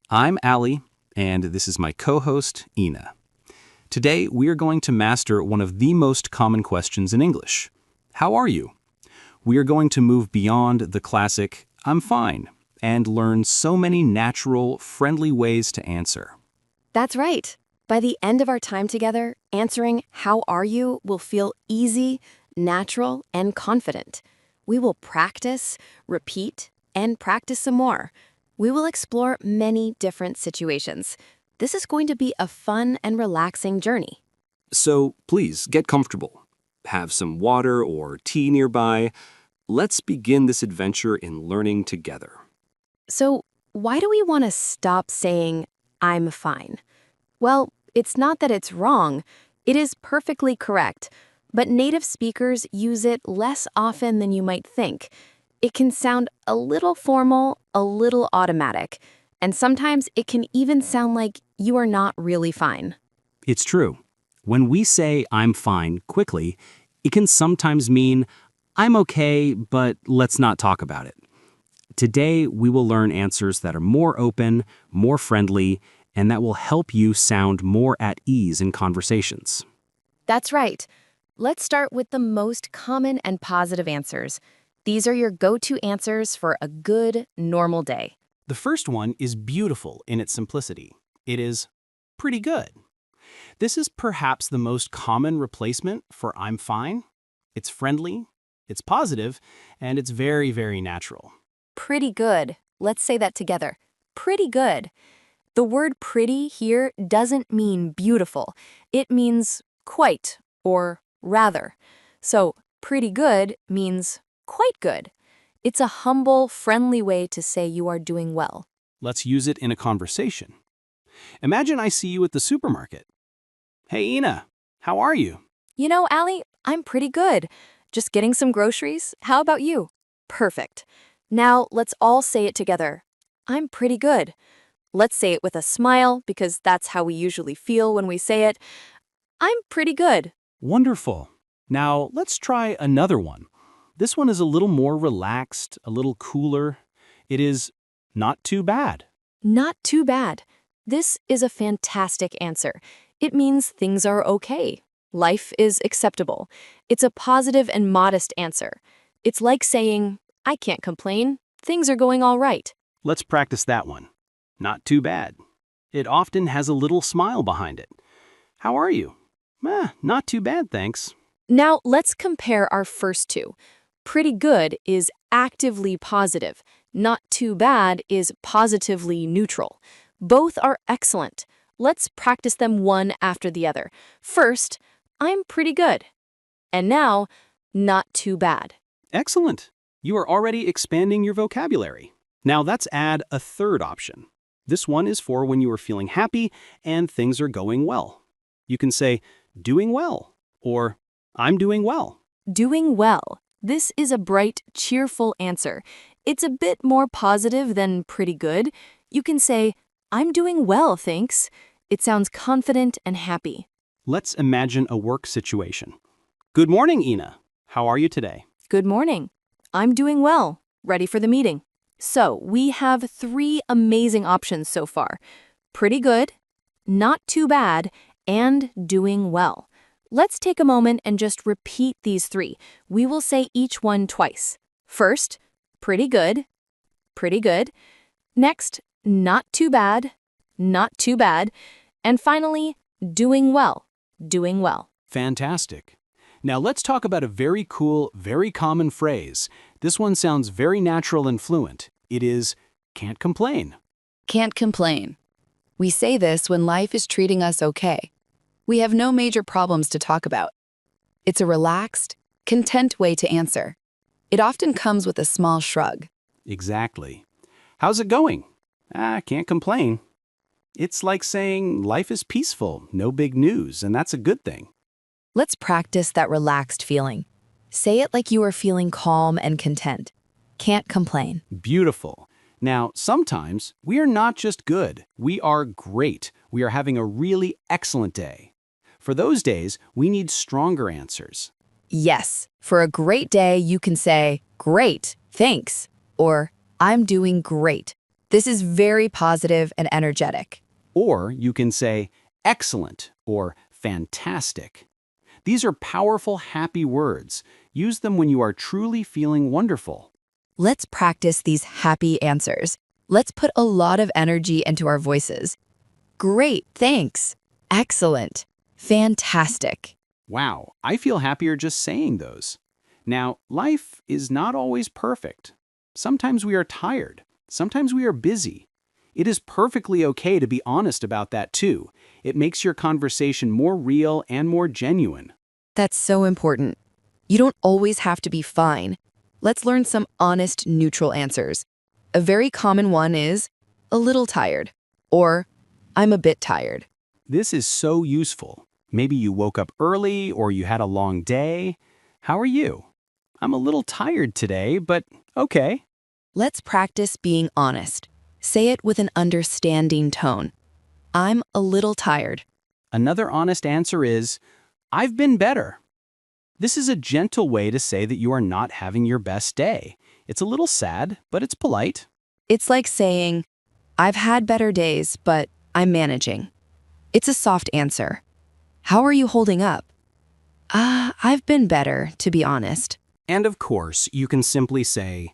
I'm Ali, and this is my co-host, Ina. Today, we are going to master one of the most common questions in English. How are you? We are going to move beyond the classic, I'm fine, and learn so many natural, friendly ways to answer. That's right. By the end of our time together, answering how are you will feel easy, natural, and confident. We will practice, repeat, and practice some more. We will explore many different situations. This is going to be a fun and relaxing journey. So please get comfortable. Have some water or tea nearby. Let's begin this adventure in learning together. So, why do we want to stop saying, I'm fine? Well, it's not that it's wrong. It is perfectly correct. But native speakers use it less often than you might think. It can sound a little formal, a little automatic, and sometimes it can even sound like you are not really fine. It's true. When we say I'm fine quickly, it can sometimes mean I'm okay, but let's not talk about it. Today, we will learn answers that are more open, more friendly, and that will help you sound more at ease in conversations. That's right. Let's start with the most common and positive answers. These are your go-to answers for a good, normal day. The first one is beautiful in its simplicity. It is pretty good. This is perhaps the most common replacement for I'm fine. It's friendly, it's positive, and it's very, very natural. Pretty good. Let's say that together. Pretty good. The word pretty here doesn't mean beautiful. It means quite or rather. So pretty good means quite good. It's a humble, friendly way to say you are doing well. Let's use it in a conversation. Imagine I see you at the supermarket. Hey, Ina, how are you? You know, Allie, I'm pretty good. Just getting some groceries. How about you? Perfect. Now let's all say it together. I'm pretty good. Let's say it with a smile because that's how we usually feel when we say it. I'm pretty good. Wonderful. Now let's try another one. This one is a little more relaxed, a little cooler. It is not too bad. Not too bad. This is a fantastic answer. It means things are okay. Life is acceptable. It's a positive and modest answer. It's like saying, I can't complain. Things are going all right. Let's practice that one. Not too bad. It often has a little smile behind it. How are you? Not too bad, thanks. Now let's compare our first two. Pretty good is actively positive. Not too bad is positively neutral. Both are excellent. Let's practice them one after the other. First, I'm pretty good. And now, not too bad. Excellent. You are already expanding your vocabulary. Now let's add a third option. This one is for when you are feeling happy and things are going well. You can say, doing well, or I'm doing well. Doing well. This is a bright, cheerful answer. It's a bit more positive than pretty good. You can say, I'm doing well, thanks. It sounds confident and happy. Let's imagine a work situation. Good morning, Ina. How are you today? Good morning. I'm doing well. Ready for the meeting. So, we have 3 amazing options so far. Pretty good, not too bad, and doing well. Let's take a moment and just repeat these 3. We will say each one twice. First, pretty good, pretty good. Next, not too bad, not too bad. And finally, doing well, doing well. Fantastic. Now let's talk about a very cool, very common phrase. This one sounds very natural and fluent. It is, can't complain. Can't complain. We say this when life is treating us okay. We have no major problems to talk about. It's a relaxed, content way to answer. It often comes with a small shrug. Exactly. How's it going? Can't complain. It's like saying life is peaceful, no big news, and that's a good thing. Let's practice that relaxed feeling. Say it like you are feeling calm and content. Can't complain. Beautiful. Now, sometimes we are not just good, we are great. We are having a really excellent day. For those days, we need stronger answers. Yes, for a great day, you can say, great, thanks, or I'm doing great. This is very positive and energetic. Or you can say excellent or fantastic. These are powerful, happy words. Use them when you are truly feeling wonderful. Let's practice these happy answers. Let's put a lot of energy into our voices. Great, thanks. Excellent. Fantastic. Wow, I feel happier just saying those. Now, life is not always perfect. Sometimes we are tired. Sometimes we are busy. It is perfectly okay to be honest about that too. It makes your conversation more real and more genuine. That's so important. You don't always have to be fine. Let's learn some honest, neutral answers. A very common one is, a little tired, or I'm a bit tired. This is so useful. Maybe you woke up early or you had a long day. How are you? I'm a little tired today, but okay. Let's practice being honest. Say it with an understanding tone. I'm a little tired. Another honest answer is, I've been better. This is a gentle way to say that you are not having your best day. It's a little sad, but it's polite. It's like saying, I've had better days, but I'm managing. It's a soft answer. How are you holding up? I've been better, to be honest. And of course, you can simply say,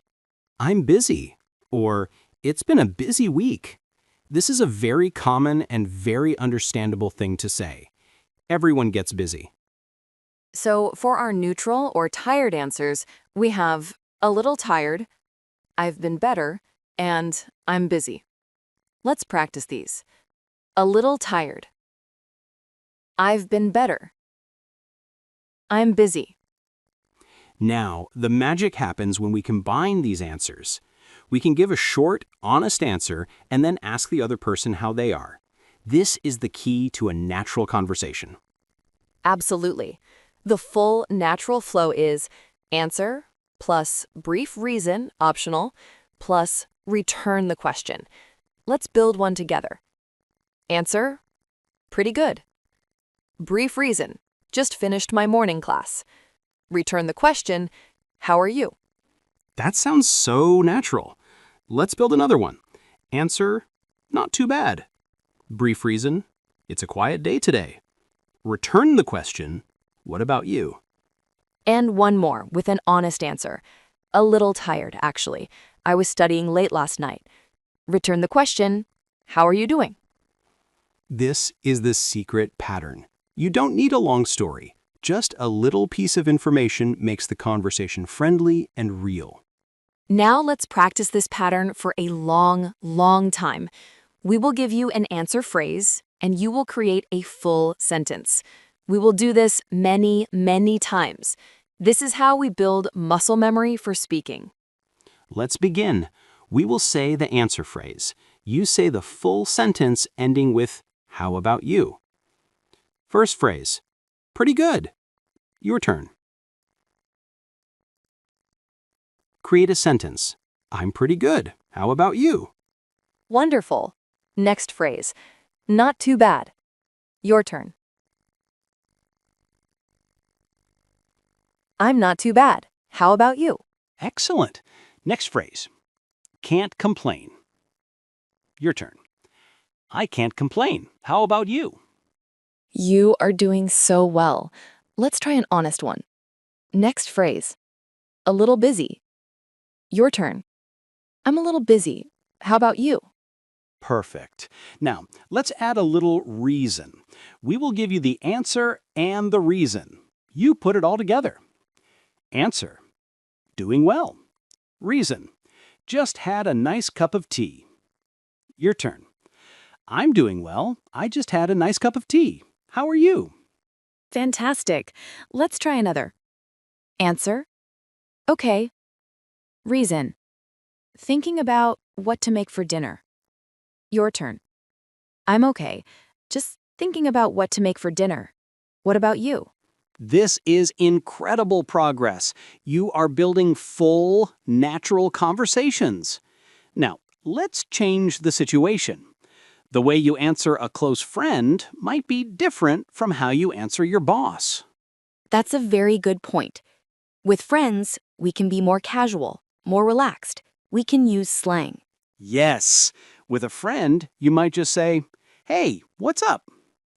I'm busy, or it's been a busy week. This is a very common and very understandable thing to say. Everyone gets busy. So for our neutral or tired answers, we have a little tired, I've been better, and I'm busy. Let's practice these. A little tired. I've been better. I'm busy. Now, the magic happens when we combine these answers. We can give a short, honest answer and then ask the other person how they are. This is the key to a natural conversation. Absolutely. The full natural flow is answer plus brief reason, optional, plus return the question. Let's build one together. Answer, pretty good. Brief reason, just finished my morning class. Return the question, how are you? That sounds so natural. Let's build another one. Answer, not too bad. Brief reason, it's a quiet day today. Return the question, what about you? And one more with an honest answer. A little tired, actually. I was studying late last night. Return the question, how are you doing? This is the secret pattern. You don't need a long story. Just a little piece of information makes the conversation friendly and real. Now let's practice this pattern for a long, long time. We will give you an answer phrase, and you will create a full sentence. We will do this many, many times. This is how we build muscle memory for speaking. Let's begin. We will say the answer phrase. You say the full sentence ending with, how about you? First phrase, pretty good. Your turn. Create a sentence. I'm pretty good. How about you? Wonderful. Next phrase, not too bad. Your turn. I'm not too bad. How about you? Excellent. Next phrase, can't complain. Your turn. I can't complain. How about you? You are doing so well. Let's try an honest one. Next phrase, a little busy. Your turn. I'm a little busy. How about you? Perfect. Now, let's add a little reason. We will give you the answer and the reason. You put it all together. Answer, doing well. Reason, just had a nice cup of tea. Your turn. I'm doing well. I just had a nice cup of tea. How are you? Fantastic. Let's try another. Answer, okay. Reason, thinking about what to make for dinner. Your turn. I'm okay. Just thinking about what to make for dinner. What about you? This is incredible progress. You are building full, natural conversations. Now, let's change the situation. The way you answer a close friend might be different from how you answer your boss. That's a very good point. With friends, we can be more casual, more relaxed. We can use slang. Yes. With a friend, you might just say, "Hey, what's up?"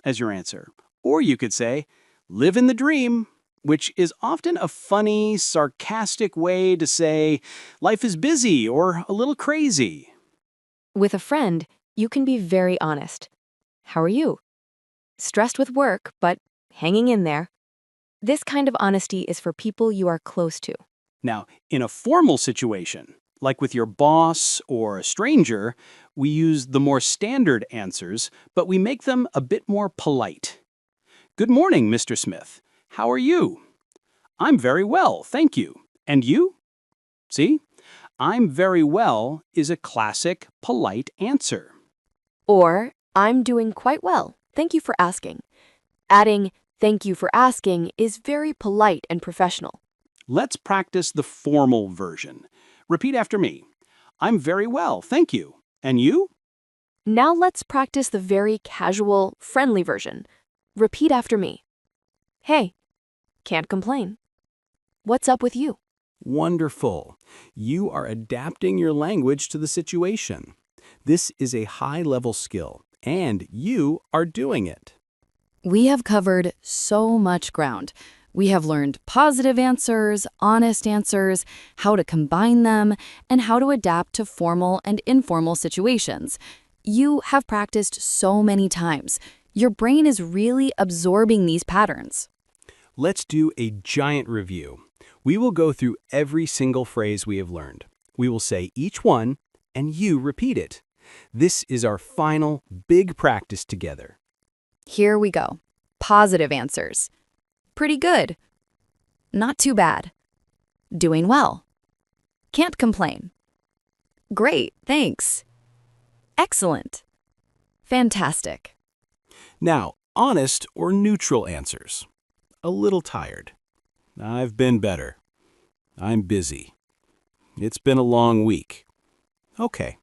as your answer. Or you could say, "Live in the dream," which is often a funny, sarcastic way to say life is busy or a little crazy. With a friend, you can be very honest. How are you? Stressed with work, but hanging in there. This kind of honesty is for people you are close to. Now, in a formal situation, like with your boss or a stranger, we use the more standard answers, but we make them a bit more polite. "Good morning, Mr. Smith. How are you?" "I'm very well, thank you. And you?" See? "I'm very well" is a classic, polite answer. Or, I'm doing quite well. Thank you for asking. Adding, thank you for asking is very polite and professional. Let's practice the formal version. Repeat after me. "I'm very well, thank you. And you?" Now let's practice the very casual, friendly version. Repeat after me. Hey, can't complain. What's up with you? Wonderful. You are adapting your language to the situation. This is a high-level skill, and you are doing it. We have covered so much ground. We have learned positive answers, honest answers, how to combine them, and how to adapt to formal and informal situations. You have practiced so many times. Your brain is really absorbing these patterns. Let's do a giant review. We will go through every single phrase we have learned. We will say each one, and you repeat it. This is our final big practice together. Here we go. Positive answers. Pretty good. Not too bad. Doing well. Can't complain. Great, thanks. Excellent. Fantastic. Now, honest or neutral answers. A little tired. I've been better. I'm busy. It's been a long week. Okay.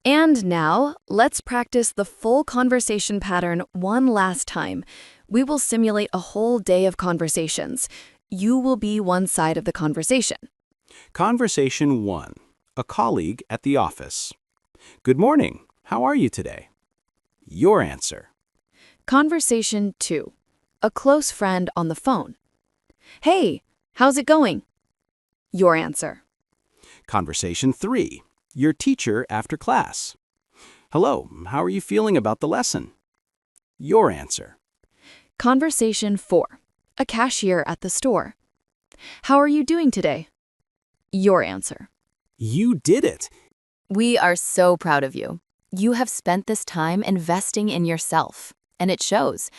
And now, let's practice the full conversation pattern one last time. We will simulate a whole day of conversations. You will be one side of the conversation. Conversation 1. A colleague at the office. "Good morning. How are you today?" Your answer. Conversation 2. A close friend on the phone. Hey, how's it going? Your answer. Conversation 3. Your teacher after class. "Hello, how are you feeling about the lesson?" Your answer. Conversation 4. A cashier at the store. How are you doing today? Your answer. You did it. We are so proud of you. You have spent this time investing in yourself, and it shows.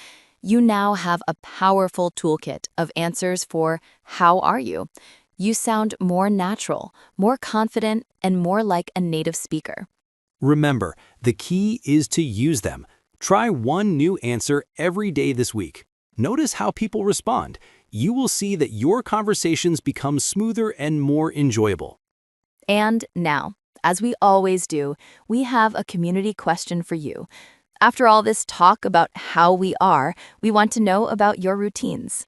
You now have a powerful toolkit of answers for how are you? You sound more natural, more confident, and more like a native speaker. Remember, the key is to use them. Try one new answer every day this week. Notice how people respond. You will see that your conversations become smoother and more enjoyable. And now, as we always do, we have a community question for you. After all this talk about how we are, we want to know about your routines.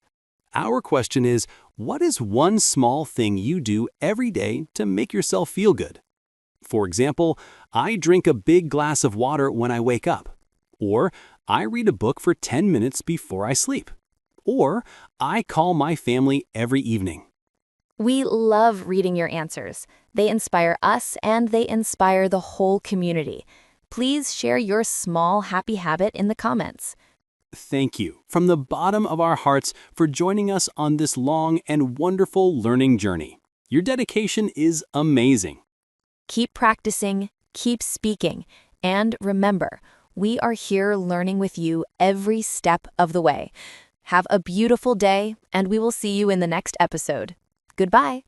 Our question is, what is one small thing you do every day to make yourself feel good? For example, I drink a big glass of water when I wake up. Or I read a book for 10 minutes before I sleep. Or I call my family every evening. We love reading your answers. They inspire us and they inspire the whole community. Please share your small happy habit in the comments. Thank you from the bottom of our hearts for joining us on this long and wonderful learning journey. Your dedication is amazing. Keep practicing, keep speaking, and remember, we are here learning with you every step of the way. Have a beautiful day, and we will see you in the next episode. Goodbye.